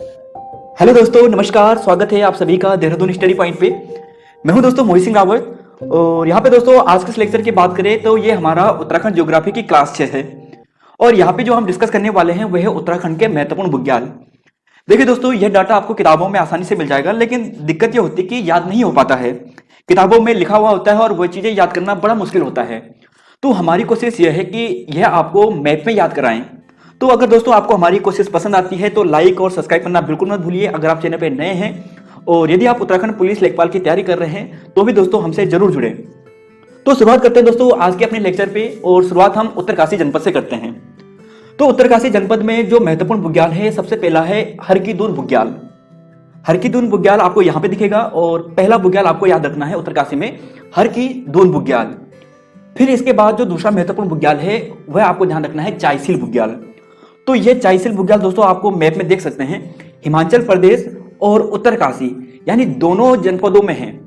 Hello दोस्तों, नमस्कार। स्वागत है आप सभी का देहरादून स्टडी पॉइंट पे। मैं हूं दोस्तों मोहित सिंह रावत। और यहाँ पे दोस्तों आज के इस लेक्चर की बात करें तो ये हमारा उत्तराखंड ज्योग्राफी की क्लास 6 है। और यहाँ पे जो हम डिस्कस करने वाले हैं वह है उत्तराखंड के महत्वपूर्ण भूग्याल। देखिए दोस्तों, यह डाटा आपको किताबों में आसानी से मिल जाएगा, लेकिन दिक्कत ये होती है कि याद नहीं हो पाता है। किताबों में लिखा हुआ होता है और वह चीजें याद करना बड़ा मुश्किल होता है। तो हमारी कोशिश यह है कि यह आपको मैप में याद कराएं। तो अगर दोस्तों आपको हमारी कोशिश पसंद आती है तो लाइक और सब्सक्राइब करना बिल्कुल मत भूलिए अगर आप चैनल पे नए हैं। और यदि आप उत्तराखंड पुलिस लेखपाल की तैयारी कर रहे हैं तो भी दोस्तों हमसे जरूर जुड़े। तो शुरुआत करते हैं दोस्तों आज के अपने लेक्चर पे, और शुरुआत हम उत्तरकाशी जनपद से करते हैं। तो उत्तरकाशी जनपद में जो महत्वपूर्ण बुग्याल है, सबसे पहला है हरकी-दून बुग्याल। हरकी-दून बुग्याल आपको यहाँ पे दिखेगा, और पहला बुग्याल आपको याद रखना है उत्तरकाशी में हरकी-दून बुग्याल। फिर इसके बाद जो दूसरा महत्वपूर्ण बुग्याल है वह आपको ध्यान रखना है चाईसील बुग्याल। तो ये चाईसील बुग्याल दोस्तों आपको मैप में देख सकते हैं, हिमाचल प्रदेश और उत्तरकाशी यानी दोनों जनपदों में है,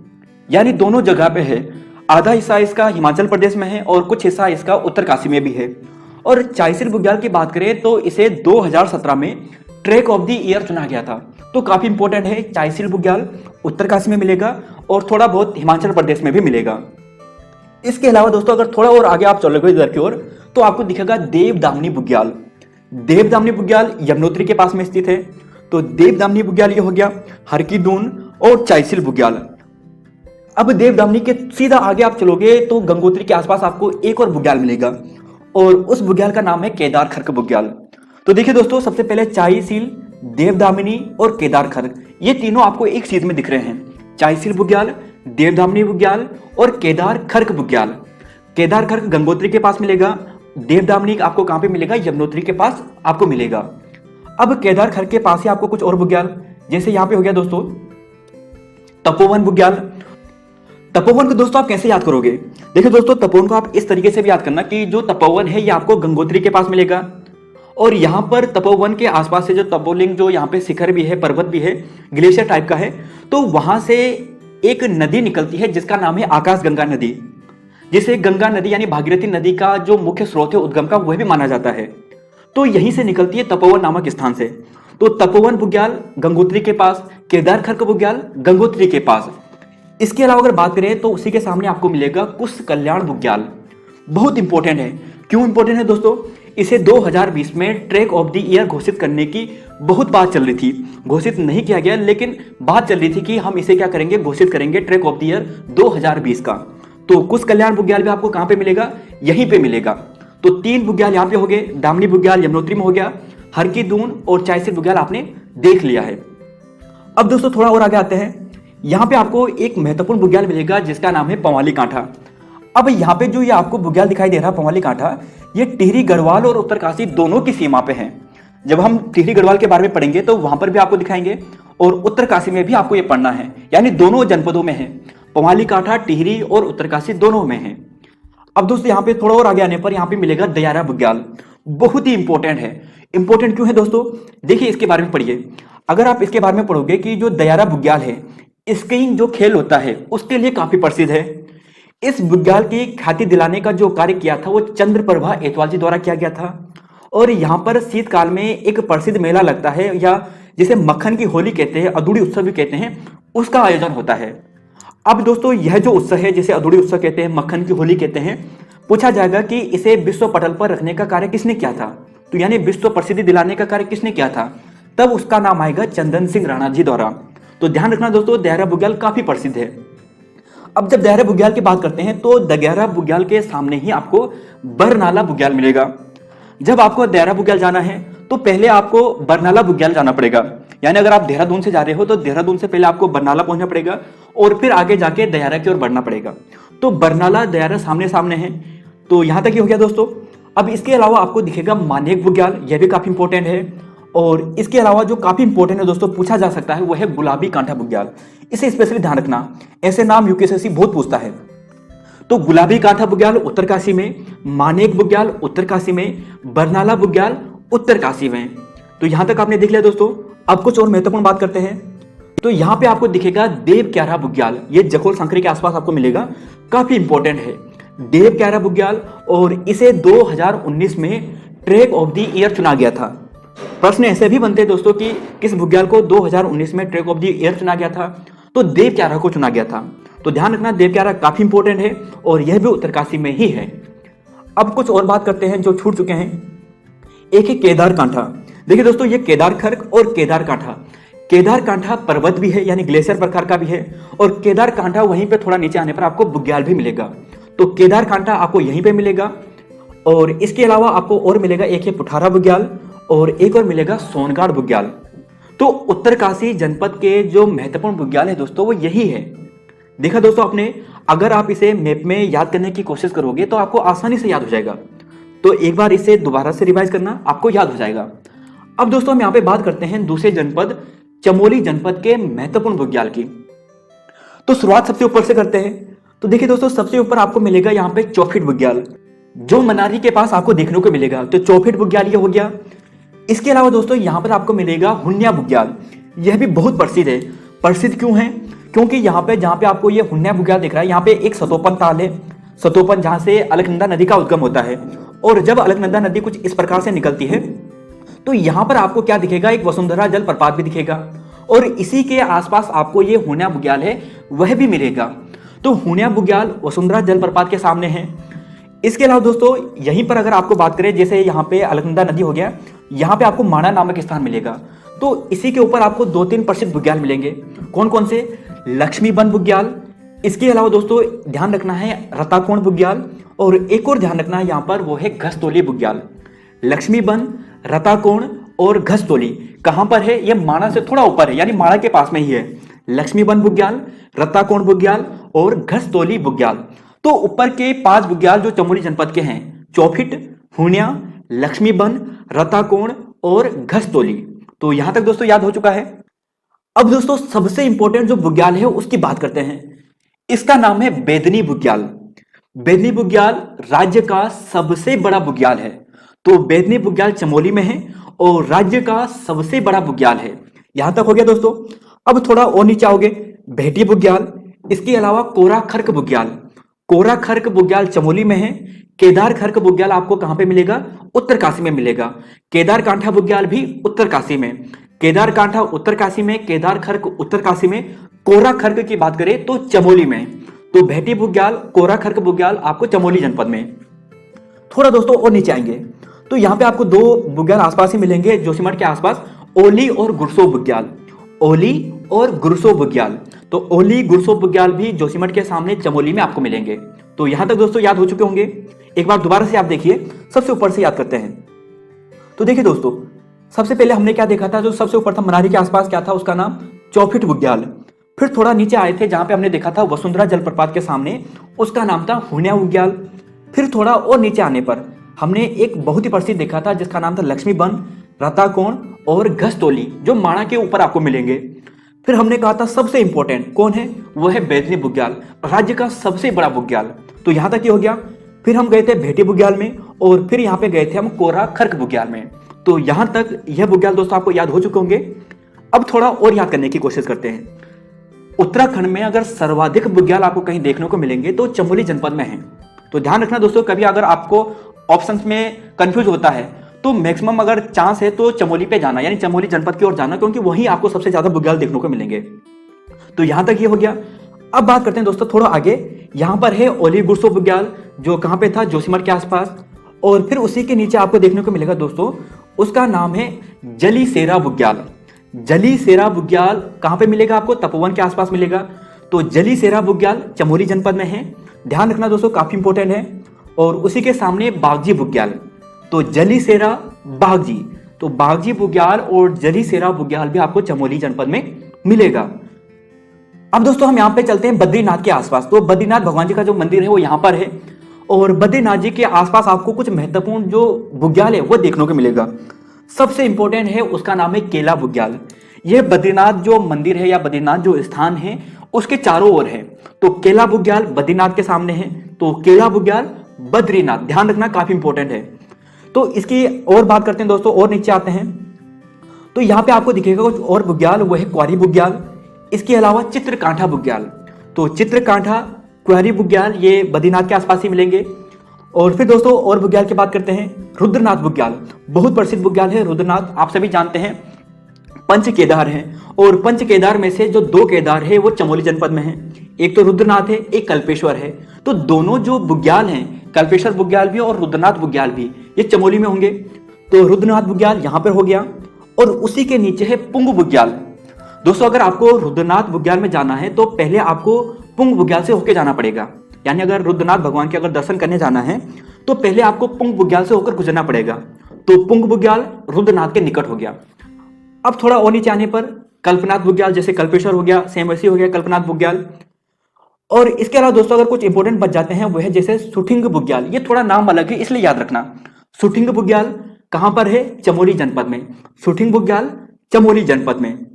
यानी दोनों जगह पे है। आधा हिस्सा इसका हिमाचल प्रदेश में है और कुछ हिस्सा इसका उत्तरकाशी में भी है। और चाईसील बुग्याल की बात करें तो इसे 2017 में ट्रैक ऑफ द ईयर चुना गया था। तो काफी इंपॉर्टेंट है। चाईसील बुग्याल उत्तरकाशी में मिलेगा और थोड़ा बहुत हिमाचल प्रदेश में भी मिलेगा। इसके अलावा दोस्तों अगर थोड़ा और आगे आप चलोगे इधर की ओर तो आपको दिखेगा देवदामनी बुग्याल। देवदामनी बुग्याल यमुनोत्री के पास में स्थित है। तो देवदामनी बुग्याल ये हो गया, हरकी-दून और चाईसील बुग्याल। अब देवदामनी के सीधा आगे आप चलोगे तो गंगोत्री के आसपास आपको एक और बुग्याल मिलेगा, और उस बुग्याल का नाम है केदार खर्क बुग्याल। तो देखिए दोस्तों, सबसे पहले चाईसील, देवदामिनी और केदार खर्क, ये तीनों आपको एक चीज में दिख रहे हैं। चाईसील बुग्याल, देवदामिनी बुग्याल और केदार खर्क बुग्याल। केदार खर्क गंगोत्री के पास मिलेगा, देवदामिनी आपको कहां पे मिलेगा, यमुनोत्री के पास आपको मिलेगा। अब केदार खर्क के पास ही आपको कुछ और बुग्याल, जैसे यहां पे हो गया दोस्तों तपोवन बुग्याल। तपोवन को दोस्तों आप कैसे याद करोगे? देखिए दोस्तों, तपोवन को आप इस तरीके से भी याद करना कि जो तपोवन है ये आपको गंगोत्री के पास मिलेगा, और यहाँ पर तपोवन के आसपास से जो तपोलिंग, जो यहाँ पे शिखर भी है, पर्वत भी है, ग्लेशियर टाइप का है, तो वहां से एक नदी निकलती है जिसका नाम है आकाशगंगा नदी, जिसे गंगा नदी यानी भागीरथी नदी का जो मुख्य स्रोत है उद्गम का, वह भी माना जाता है। तो यहीं से निकलती है तपोवन नामक स्थान से। तो तपोवन बुग्याल गंगोत्री के पास, केदार खर्क बुग्याल गंगोत्री के पास। इसके अलावा अगर बात करें तो उसी के सामने आपको मिलेगा कुश कल्याण बुग्याल। बहुत इंपॉर्टेंट है। क्यों इंपॉर्टेंट है दोस्तों? इसे 2020 में ट्रैक ऑफ द ईयर घोषित करने की बहुत बात चल रही थी। घोषित नहीं किया गया, लेकिन बात चल रही थी कि हम इसे क्या करेंगे, घोषित करेंगे ट्रैक ऑफ द ईयर 2020 का। तो कुश कल्याण बुग्याल भी आपको कहां पे मिलेगा, यहीं पे मिलेगा। तो तीन बुग्याल यहाँ पे हो गए, दामनी बुग्याल यमुनोत्री में हो गया, हरकी-दून और चाईसील बुग्याल आपने देख लिया है। अब दोस्तों थोड़ा और आगे आते हैं। यहाँ पे आपको एक महत्वपूर्ण बुग्याल मिलेगा जिसका नाम है पंवाली कांठा। अब यहाँ पे जो ये आपको बुग्याल दिखाई दे रहा है पंवाली कांठा, ये टिहरी गढ़वाल और उत्तरकाशी दोनों की सीमा पे है। जब हम टिहरी गढ़वाल के बारे में पढ़ेंगे तो वहां पर भी आपको दिखाएंगे, और उत्तरकाशी में भी आपको ये पढ़ना है, यानी दोनों जनपदों में है। पंवाली कांठा टिहरी और उत्तरकाशी दोनों में है। अब दोस्तों यहाँ पे थोड़ा और आगे आने पर यहाँ पे मिलेगा दयारा बुग्याल। बहुत ही इंपॉर्टेंट है। इंपॉर्टेंट क्यों है दोस्तों? देखिए इसके बारे में पढ़िए। अगर आप इसके बारे में पढ़ोगे कि जो दयारा बुग्याल है, स्कीइंग जो खेल होता है उसके लिए काफी प्रसिद्ध है। इस बुग्याल की ख्याति दिलाने का जो कार्य किया था वो चंद्रप्रभा एतवाल जी द्वारा किया गया था। और यहाँ पर शीतकाल में एक प्रसिद्ध मेला लगता है, या जिसे मक्खन की होली कहते हैं, अधूरी उत्सव भी कहते हैं, उसका आयोजन होता है। अब दोस्तों यह जो उत्सव है, जिसे अधूरी उत्सव कहते हैं, मक्खन की होली कहते हैं, पूछा जाएगा कि इसे विश्व पटल पर रखने का कार्य किसने किया था, तो यानी विश्व प्रसिद्धि दिलाने का कार्य किसने किया था, तब उसका नाम आएगा चंदन सिंह राणा जी द्वारा। तो ध्यान रखना दोस्तों, दयारा बुग्याल काफी प्रसिद्ध है। अब जब दयारा बुग्याल की बात करते हैं तो दयारा बुग्याल के सामने ही आपको बरनाला बुग्याल मिलेगा। जब आपको दयारा बुग्याल जाना है तो पहले आपको बरनाला बुग्याल जाना पड़ेगा, यानी अगर आप देहरादून से जा रहे हो तो देहरादून से पहले आपको बरनाला पहुंचना पड़ेगा और फिर आगे जाके दयारा की ओर बढ़ना पड़ेगा। तो बरनाला दयारा सामने सामने है। तो यहां तक ही हो गया दोस्तों। अब इसके अलावा आपको दिखेगा मानेक बुग्याल, यह भी काफी इंपॉर्टेंट है। और इसके अलावा जो काफी इंपॉर्टेंट है दोस्तों, पूछा जा सकता है, वो है गुलाबी कांठा बुग्याल। इसे स्पेशली ध्यान रखना, ऐसे नाम यूपीएससी बहुत पूछता है। तो गुलाबी कांठा बुग्याल उत्तरकाशी में, मानेक बुग्याल उत्तरकाशी में, बरनाला बुग्याल उत्तरकाशी में। तो यहां तक आपने देख लिया दोस्तों। अब कुछ और महत्वपूर्ण बात करते हैं। तो यहां पे आपको दिखेगा देव क्यारा बुग्याल, ये जखोल सांकरी के आसपास आपको मिलेगा, काफी इंपॉर्टेंट है देव क्यारा बुग्याल। और इसे 2019 में ट्रैक ऑफ द ईयर चुना गया था। प्रश्न ऐसे भी बनते हैं दोस्तों कि किस बुग्याल को 2019 में ट्रैक ऑफ द ईयर चुना गया था, तो देव क्यारा को चुना गया था। तो ध्यान रखना, देव क्यारा काफी इंपॉर्टेंट है और यह भी उत्तरकाशी में ही है। अब कुछ और बात करते हैं जो छूट चुके हैं। एक है केदार कांठा। देखिए दोस्तों, ये केदार खर्क और केदार कांठा, केदार कांठा पर्वत भी है यानी ग्लेशियर प्रकार का भी है, और केदार कांठा वहीं पे थोड़ा नीचे आने पर आपको बुग्याल भी मिलेगा। तो केदार कांठा आपको यहीं पे मिलेगा, और इसके अलावा आपको और मिलेगा, एक है पुठारा बुग्याल और एक और मिलेगा सोनगाड़ बुग्याल। तो उत्तरकाशी जनपद के जो महत्वपूर्ण बुग्याल है दोस्तों वो यही है। देखा दोस्तों आपने, अगर आप इसे मैप में याद करने की कोशिश करोगे तो आपको आसानी से याद हो जाएगा। तो एक बार इसे दोबारा से रिवाइज करना, आपको याद हो जाएगा। अब दोस्तों हम यहाँ पे बात करते हैं दूसरे जनपद चमोली जनपद के महत्वपूर्ण बुग्याल की। तो शुरुआत सबसे ऊपर से करते हैं। तो देखिए दोस्तों, सबसे ऊपर आपको मिलेगा यहाँ पे चौफीट बुग्याल, जो मनारी के पास आपको देखने को मिलेगा। तो चौफीट बुग्याल ये हो गया। इसके अलावा दोस्तों यहाँ पर आपको मिलेगा हुन्या बुग्याल। यह भी बहुत प्रसिद्ध है। प्रसिद्ध क्यों है? क्योंकि यहाँ पे जहाँ पे आपको ये हुन्या बुग्याल दिख रहा है, यहाँ पे एक सतोपन ताल है, सतोपन जहाँ से अलकनंदा नदी का उद्गम होता है। और जब अलकनंदा नदी कुछ इस प्रकार से निकलती है तो यहाँ पर आपको क्या दिखेगा, एक वसुंधरा जल प्रपात भी दिखेगा, और इसी के आसपास आपको ये हुन्या बुग्याल है वह भी मिलेगा। तो हुन्या बुग्याल वसुंधरा जल प्रपात के सामने है। इसके अलावा दोस्तों यहीं पर अगर आपको बात करें, जैसे यहाँ पे अलकनंदा नदी हो गया, यहाँ पे आपको माणा नामक स्थान मिलेगा। तो इसी के ऊपर आपको 2-3 प्रसिद्ध बुग्याल मिलेंगे। कौन कौन से? लक्ष्मीबन बुग्याल, इसके अलावा दोस्तों ध्यान रखना है रताकोण बुग्याल, और एक और ध्यान रखना है यहाँ पर, वो है घसतोली बुग्याल। लक्ष्मीबन, रताकोण और घसतोली कहां पर है? ये माणा से थोड़ा ऊपर है, यानी माणा के पास में ही है। लक्ष्मीबन बुग्याल, रताकोण बुग्याल और घसतोली बुग्याल। तो ऊपर के 5 बुग्याल जो चमोली जनपद के हैं, चौफीट, हुन्या, लक्ष्मीबन, रताकोण और घसतोली। तो यहां तक दोस्तों याद हो चुका है। अब दोस्तों सबसे इंपॉर्टेंट जो बुग्याल है उसकी बात करते हैं। इसका नाम है बेदनी बुग्याल। बेदनी बुग्याल राज्य का सबसे बड़ा बुग्याल है। तो बेदनी बुग्याल चमोली में है और राज्य का सबसे बड़ा बुग्याल है। यहां तक हो गया दोस्तों। अब थोड़ा और नीचे आओगे, भेटी बुग्याल, इसके अलावा कोरा खर्क बुग्याल। कोरा खर्क बुग्याल चमोली में है। केदार खर्क बुग्याल आपको कहां पे मिलेगा? उत्तरकाशी में मिलेगा। केदार कांठा बुग्याल भी उत्तरकाशी में, केदार कांठा उत्तरकाशी में, केदार खर्क उत्तरकाशी में। कोरा खर्क की बात करें तो चमोली में। तो भेटी बुग्याल, कोरा खर्क बुग्याल आपको चमोली जनपद में। थोड़ा दोस्तों और नीचे आएंगे तो यहाँ पे आपको 2 बुग्याल आसपास ही मिलेंगे जोशीमठ के आसपास, ओली और गुरसो बुग्याल। ओली और गुरसो बुग्याल। तो ओली गुरसो बुग्याल भी जोशीमठ के सामने चमोली में आपको मिलेंगे। तो यहां तक दोस्तों याद हो चुके होंगे। एक बार दोबारा से आप देखिए, सबसे ऊपर से याद करते हैं। तो देखिए दोस्तों, सबसे पहले हमने क्या देखा था, जो सबसे ऊपर था मनारी के आसपास, क्या था उसका नाम? चौफीट बुग्याल। फिर थोड़ा नीचे आए थे जहां पे हमने देखा था वसुंधरा जलप्रपात के सामने, उसका नाम था हुन्या बुग्याल। फिर थोड़ा और नीचे आने पर हमने एक बहुत ही प्रसिद्ध देखा था जिसका नाम था लक्ष्मीबन, रताकोण और घसतोली, जो माणा के ऊपर आपको मिलेंगे। फिर हमने कहा था सबसे इंपॉर्टेंट कौन है, वो है बेदनी बुग्याल, राज्य का सबसे बड़ा बुग्याल। तो यहां तक ये हो गया। फिर हम गए थे भेटी बुग्याल में, और फिर यहाँ पे गए थे हम कोरा खर्क बुग्याल में। तो यहां तक यह बुग्याल दोस्तों आपको याद हो चुके होंगे। अब थोड़ा और याद करने की कोशिश करते हैं। उत्तराखंड में अगर सर्वाधिक बुग्याल आपको कहीं देखने को मिलेंगे तो चमोली जनपद में है। तो ध्यान रखना दोस्तों, कभी अगर आपको ऑप्शंस में कंफ्यूज होता है तो मैक्सिमम अगर चांस है तो चमोली पे जाना, यानी चमोली जनपद की ओर जाना, क्योंकि वहीं आपको सबसे ज्यादा बुग्याल देखने को मिलेंगे। तो यहां तक ये हो गया। अब बात करते हैं दोस्तों थोड़ा आगे। यहां पर है ओली गुरसो बुग्याल, जो कहां पे था? जोशीमठ के आसपास। और फिर उसी के नीचे आपको देखने को मिलेगा दोस्तों, उसका नाम है जली सेरा बुग्याल। जली सेरा बुग्याल कहां पे मिलेगा आपको? तपोवन के आसपास मिलेगा। तो जली सेरा बुग्याल चमोली जनपद में है। ध्यान रखना दोस्तों, काफी इंपॉर्टेंट है। और उसी के सामने बागजी बुग्याल। तो जली सेरा, बागजी, तो बागजी बुग्याल और जली सेरा बुग्याल भी आपको चमोली जनपद में मिलेगा। अब दोस्तों हम यहाँ पे चलते हैं बद्रीनाथ के आसपास। तो बद्रीनाथ भगवान जी का जो मंदिर है वो यहाँ पर है, और बद्रीनाथ जी के आसपास आपको कुछ महत्वपूर्ण जो बुग्याल है वो देखने को मिलेगा। सबसे इंपॉर्टेंट है, उसका नाम है केला बुग्याल। यह बद्रीनाथ जो मंदिर है या बद्रीनाथ जो स्थान है उसके चारों ओर है। तो केला बुग्याल बद्रीनाथ के सामने है। तो केला बुग्याल बद्रीनाथ, ध्यान रखना, काफी इंपॉर्टेंट है। तो इसकी और बात करते हैं दोस्तों, और नीचे आते हैं तो यहाँ पे आपको दिखेगा कुछ और बुग्याल, वो है क्वारी बुग्याल। इसके अलावा चित्रकांठा बुग्याल। तो चित्रकांठा, क्वारी बुग्याल ये बद्रीनाथ के आसपास ही मिलेंगे। और फिर दोस्तों और बुग्याल की बात करते हैं, रुद्रनाथ बुग्याल। बहुत प्रसिद्ध बुग्याल है रुद्रनाथ, आप सभी जानते हैं। पंच केदार हैं और पंच केदार में से जो 2 केदार है वो चमोली जनपद में है। एक तो रुद्रनाथ है, एक कल्पेश्वर है। तो दोनों जो बुग्याल हैं, कल्पेश्वर बुग्याल भी और रुद्रनाथ बुग्याल भी, ये चमोली में होंगे। तो रुद्रनाथ बुग्याल यहां पर हो गया और उसी के नीचे है पुंग बुग्याल। दोस्तों अगर आपको रुद्रनाथ बुग्याल में जाना है तो पहले आपको पुंग बुग्याल से होकर जाना पड़ेगा। यानी अगर रुद्रनाथ भगवान के अगर दर्शन करने जाना है तो पहले आपको पुंग बुग्याल से होकर गुजरना पड़ेगा। तो पुंग बुग्याल रुद्रनाथ के निकट हो गया। अब थोड़ा और नीचे आने पर कल्पनाथ बुग्याल, जैसे कल्पेश्वर हो गया, सेम वैसी हो गया कल्पनाथ बुग्याल। और इसके अलावा दोस्तों अगर कुछ इंपॉर्टेंट बच जाते हैं वह जैसे सुठिंग बुग्याल, ये थोड़ा नाम अलग है इसलिए याद रखना। सुठिंग बुग्याल कहां पर है? चमोली जनपद में। सुठिंग बुग्याल चमोली जनपद में।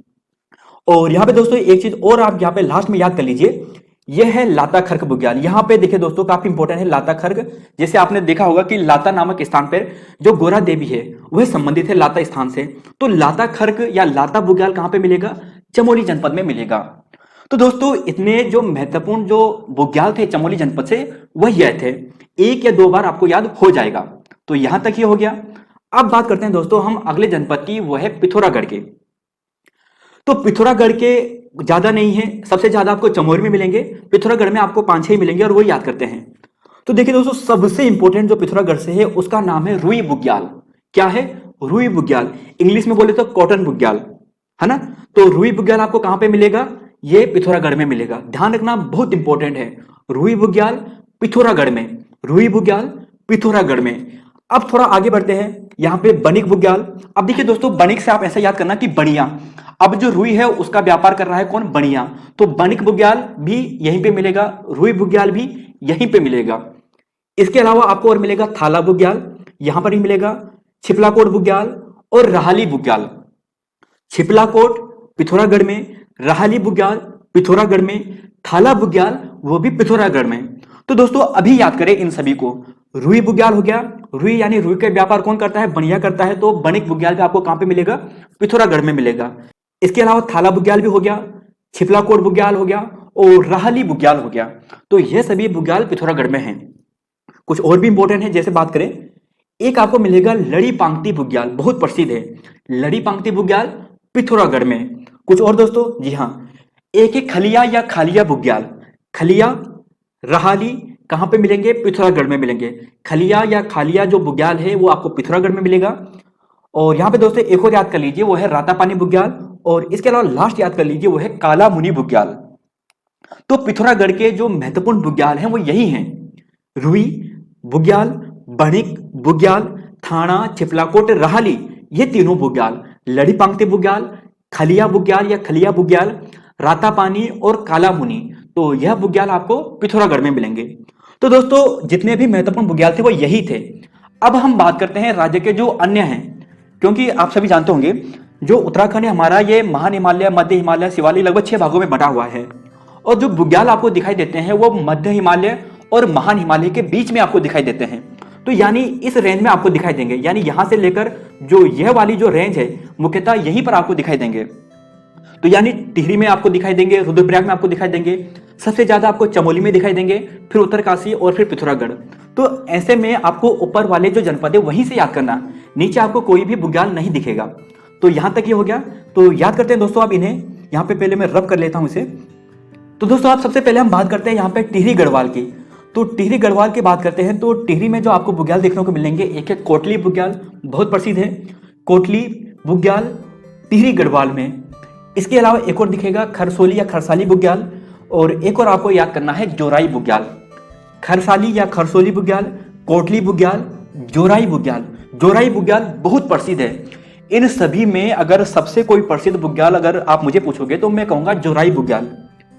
और यहाँ पे दोस्तों एक चीज और आप यहाँ पे लास्ट में याद कर लीजिए, यह है लाता खर्क बुग्याल। यहाँ पे देखिए दोस्तों काफी इंपॉर्टेंट है लाता खर्क। जैसे आपने देखा होगा कि लाता नामक स्थान पर जो गोरा देवी है वह संबंधित है लाता स्थान से। तो लाता खर्क या लाता बुग्याल कहां पे मिलेगा? चमोली जनपद में मिलेगा। तो दोस्तों इतने जो महत्वपूर्ण जो बुग्याल थे चमोली जनपद से वह यह थे। 1 या 2 बार आपको याद हो जाएगा। तो यहां तक ये हो गया। अब बात करते हैं दोस्तों हम अगले जनपद की, वह है पिथौरागढ़ की। तो पिथौरागढ़ के ज्यादा नहीं है, सबसे ज्यादा आपको चमोली में मिलेंगे। पिथौरागढ़ में आपको 5-6 ही मिलेंगे और वो याद करते हैं। तो देखिए दोस्तों सबसे इंपॉर्टेंट जो पिथौरागढ़ से है उसका नाम है रुई बुग्याल। क्या है? रुई बुग्याल। इंग्लिश में बोले तो कॉटन बुग्याल, है ना। तो रुई बुग्याल आपको कहां पे मिलेगा? ये पिथौरागढ़ में मिलेगा। ध्यान रखना बहुत इंपॉर्टेंट है, रुई बुग्याल पिथौरागढ़ में, रुई बुग्याल पिथौरागढ़ में। अब थोड़ा आगे बढ़ते हैं, यहाँ पे बनिक बुग्याल। अब देखिए दोस्तों बनिक से आप ऐसा याद करना कि बनिया। अब जो रुई है उसका व्यापार कर रहा है कौन? बनिया। तो बनिक बुग्याल भी यहीं पे मिलेगा, रुई बुग्याल भी यहीं पे मिलेगा। इसके अलावा आपको और मिलेगा थाला बुग्याल, यहां पर ही मिलेगा। छिपलाकोट बुग्याल और रहाली बुग्याल। छिपलाकोट पिथौरागढ़ में, रहाली बुग्याल पिथौरागढ़ में, थाला बुग्याल वो भी पिथौरागढ़ में। तो दोस्तों अभी याद करें इन सभी को। रुई बुग्याल हो गया, रुई यानी रुई का व्यापार कौन करता है? बनिया करता है। तो बनिक बुग्याल भी आपको कहां पे मिलेगा? पिथौरागढ़ में मिलेगा। इसके अलावा थाला बुग्याल भी हो गया, छिपलाकोट बुग्याल हो गया और रहाली बुग्याल हो गया। तो यह सभी बुग्याल पिथौरागढ़ में हैं। कुछ और भी इंपॉर्टेंट है, जैसे बात करें एक आपको मिलेगा लड़ी पांगती बुग्याल, बहुत प्रसिद्ध है। लड़ी पांगती बुग्याल पिथौरागढ़ में। कुछ और दोस्तों, जी हाँ, एक है खलिया या खालिया बुग्याल। खलिया रहाली कहां पे मिलेंगे? पिथौरागढ़ में मिलेंगे। खलिया या खालिया जो बुग्याल है वो आपको पिथौरागढ़ में मिलेगा। और यहाँ पे दोस्तों एक और याद कर लीजिए, वो है रातापानी बुग्याल। और इसके अलावा लास्ट याद कर लीजिए वो है काला मुनि बुग्याल। तो पिथौरागढ़ के जो महत्वपूर्ण बुग्याल हैं वो यही हैं, रुई बुग्याल, बनिक बुग्याल, थाना, छिपलाकोट, रहाली, ये तीनों बुग्याल। लड़ी पांगते बुग्याल, खलिया बुग्याल या खलिया बुग्याल, रातापानी और काला मुनि। तो यह बुग्याल आपको पिथौरागढ़ में मिलेंगे। तो दोस्तों जितने भी महत्वपूर्ण बुग्याल थे वो यही थे। अब हम बात करते हैं राज्य के जो अन्य हैं, क्योंकि आप सभी जानते होंगे जो उत्तराखंड है हमारा, ये महान हिमालय, मध्य हिमालय, शिवालिक लगभग 6 भागों में बटा हुआ है। और जो बुग्याल आपको दिखाई देते हैं वो मध्य हिमालय और महान हिमालय के बीच में आपको दिखाई देते हैं। तो यानी इस रेंज में आपको दिखाई देंगे, यानी यहां से लेकर जो यह वाली जो रेंज है मुख्यतः यहीं पर आपको दिखाई देंगे। तो यानी टिहरी में आपको दिखाई देंगे, रुद्रप्रयाग में आपको दिखाई देंगे, सबसे ज्यादा आपको चमोली में दिखाई देंगे, फिर उत्तरकाशी और फिर पिथौरागढ़। तो ऐसे में आपको ऊपर वाले जो जनपद है वहीं से याद करना, नीचे आपको कोई भी बुग्याल नहीं दिखेगा। तो यहां तक ये हो गया। तो याद करते हैं दोस्तों आप इन्हें, यहाँ पे पहले मैं रब कर लेता हूं इसे। तो दोस्तों आप सबसे पहले हम बात करते हैं यहाँ पे टिहरी गढ़वाल की। तो टिहरी गढ़वाल की बात करते हैं तो टिहरी में जो आपको बुग्याल देखने को मिलेंगे, एक है कोटली बुग्याल, बहुत प्रसिद्ध है कोटली बुग्याल टिहरी गढ़वाल में। इसके अलावा एक और दिखेगा खरसोली या खरसाली बुग्याल, और एक और आपको याद करना है जोराई बुग्याल। खरसाली या खरसोली बुग्याल, कोटली बुग्याल, जोराई बुग्याल। जोराई बुग्याल बहुत प्रसिद्ध है। इन सभी में अगर सबसे कोई प्रसिद्ध बुग्याल अगर आप मुझे पूछोगे तो मैं कहूंगा जोराई बुग्याल,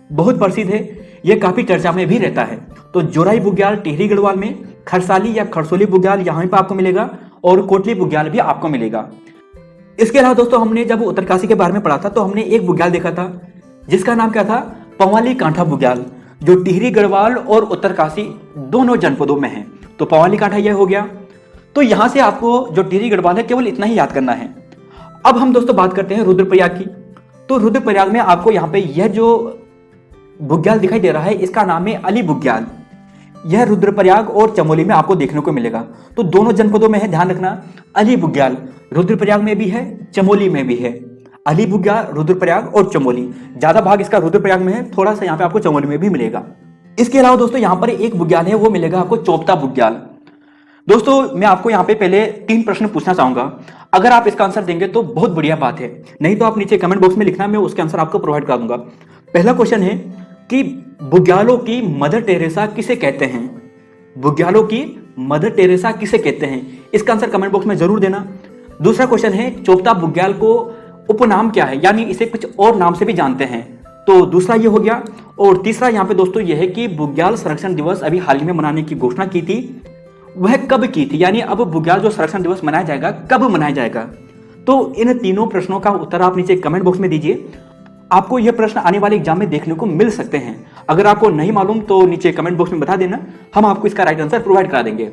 बहुत प्रसिद्ध है, यह काफी चर्चा में भी रहता है। तो जोराई बुग्याल टिहरी गढ़वाल में, खरसाली या खरसोली बुग्याल यहाँ पे आपको मिलेगा, और कोटली बुग्याल भी आपको मिलेगा। इसके अलावा दोस्तों हमने जब उत्तरकाशी के बारे में पढ़ा था तो हमने एक बुग्याल देखा था जिसका नाम क्या था? पवाली कांठा बुग्याल, जो टिहरी गढ़वाल और उत्तरकाशी दोनों जनपदों में है। तो पवाली कांठा यह हो गया। तो यहां से आपको जो टिहरी गढ़वाल है केवल इतना ही याद करना है। अब हम दोस्तों बात करते हैं रुद्रप्रयाग की। तो रुद्रप्रयाग में आपको यहाँ पे यह जो बुग्याल दिखाई दे रहा है इसका नाम है अली बुग्याल। यह रुद्रप्रयाग और चमोली में आपको देखने को मिलेगा। तो दोनों जनपदों में है, ध्यान रखना। अली बुग्याल रुद्रप्रयाग में भी है, चमोली में भी है। अली बुग्याल, रुद्रप्रयाग और चमोली। ज्यादा भाग इसका रुद्रप्रयाग में है, थोड़ा सा यहाँ पे आपको चमोली में भी मिलेगा। इसके अलावा दोस्तों यहाँ पर एक बुग्याल है, वो मिलेगा आपको चोपता बुग्याल। दोस्तों मैं आपको यहाँ पे पहले 3 प्रश्न पूछना चाहूंगा। अगर आप इसका आंसर देंगे तो बहुत बढ़िया बात है, नहीं तो आप नीचे कमेंट बॉक्स में लिखना, मैं उसके आंसर आपको प्रोवाइड कर दूंगा। पहला क्वेश्चन है कि बुग्यालों की मदर टेरेसा किसे कहते हैं? बुग्यालों की मदर टेरेसा किसे कहते हैं? इसका आंसर कमेंट बॉक्स में जरूर देना। दूसरा क्वेश्चन है चोपता बुग्याल को उपनाम क्या है, यानी इसे कुछ और नाम से भी जानते हैं, तो दूसरा ये हो गया। और तीसरा यहाँ पे दोस्तों यह है कि बुग्याल संरक्षण दिवस अभी हाल ही में मनाने की घोषणा की थी, वह कब की थी, यानी अब बुग्याल जो संरक्षण दिवस मनाया जाएगा कब मनाया जाएगा। तो इन तीनों प्रश्नों का उत्तर आप नीचे कमेंट बॉक्स में दीजिए। आपको यह प्रश्न आने वाले एग्जाम में देखने को मिल सकते हैं। अगर आपको नहीं मालूम तो नीचे कमेंट बॉक्स में बता देना, हम आपको इसका राइट आंसर प्रोवाइड करा देंगे।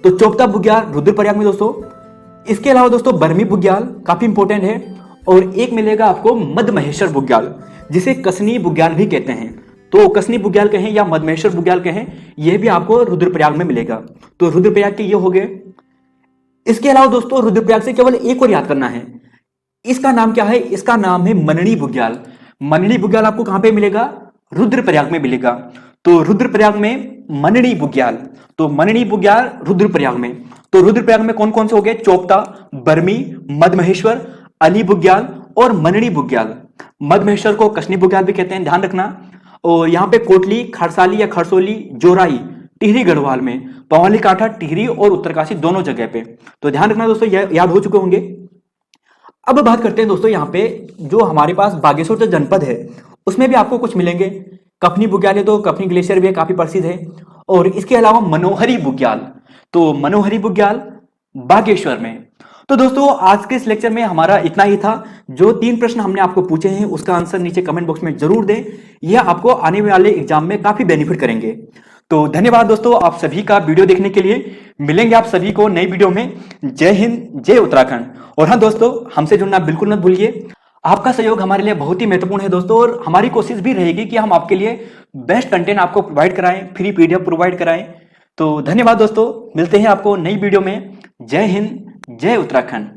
तो चोपता बुग्याल रुद्रप्रयाग में दोस्तों। इसके अलावा दोस्तों बरमी बुग्याल काफी इंपॉर्टेंट है, और एक मिलेगा आपको मदमहेश्वर बुग्याल, जिसे कसनी बुग्याल भी कहते हैं। तो कसनी बुग्याल कहें या मदमहेश्वर बुग्याल कहें, यह भी आपको रुद्रप्रयाग में मिलेगा। तो रुद्रप्रयाग के ये हो गए। इसके अलावा दोस्तों रुद्रप्रयाग से केवल एक और याद करना है, इसका नाम क्या है? इसका नाम है मनणी बुग्याल। मनणी बुग्याल आपको कहां पे मिलेगा? रुद्रप्रयाग में मिलेगा। तो रुद्रप्रयाग में मनणी बुग्याल, तो मनणी बुग्याल रुद्रप्रयाग में। तो रुद्रप्रयाग में कौन कौन से हो गए? चोपता, बरमी, मदमहेश्वर, अली बुग्याल और मनणी बुग्याल। मदमहेश्वर को कसनी बुग्याल भी कहते हैं, ध्यान रखना। और यहाँ पे कोटली, खरसाली या खरसोली, जोराई, टिहरी गढ़वाल में, पवाली काठा, टिहरी और उत्तरकाशी दोनों जगह पे। तो ध्यान रखना दोस्तों, यह याद हो चुके होंगे। अब बात करते हैं दोस्तों यहाँ पे जो हमारे पास बागेश्वर जो जनपद है उसमें भी आपको कुछ मिलेंगे। कफनी बुग्याल है, तो कफनी ग्लेशियर भी काफी प्रसिद्ध है। और इसके अलावा मनोहरी बुग्याल, तो मनोहरी बुग्याल बागेश्वर में। तो दोस्तों आज के इस लेक्चर में हमारा इतना ही था। जो 3 प्रश्न हमने आपको पूछे हैं उसका आंसर नीचे कमेंट बॉक्स में जरूर दें, यह आपको आने वाले एग्जाम में काफी बेनिफिट करेंगे। तो धन्यवाद दोस्तों आप सभी का वीडियो देखने के लिए। मिलेंगे आप सभी को नई वीडियो में। जय हिंद, जय उत्तराखंड। और हाँ दोस्तों, हमसे जुड़ना बिल्कुल मत भूलिए। आपका सहयोग हमारे लिए बहुत ही महत्वपूर्ण है दोस्तों, और हमारी कोशिश भी रहेगी कि हम आपके लिए बेस्ट कंटेंट आपको प्रोवाइड कराएं, फ्री पीडीएफ प्रोवाइड कराएं। तो धन्यवाद दोस्तों, मिलते हैं आपको नई वीडियो में। जय हिंद, जय उत्तराखंड।